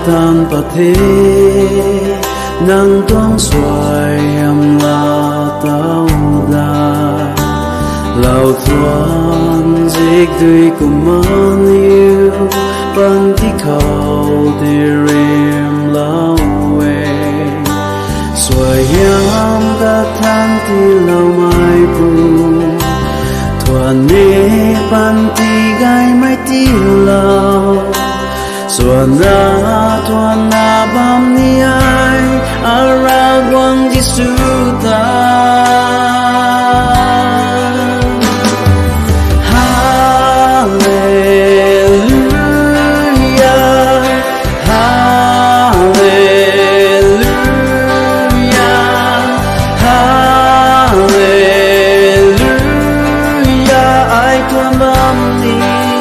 than pa thế nắng toang xoài em là tao đà lao thoáng dịch tươi cùng mang yêu ban thi khâu để rem lao về xoài em cả tháng thì lao mai buồn thuần nê ban thi gai mai ti lao xuân ra thuần na bám ni ai ara quang Giêsu ta ai tuan bám ni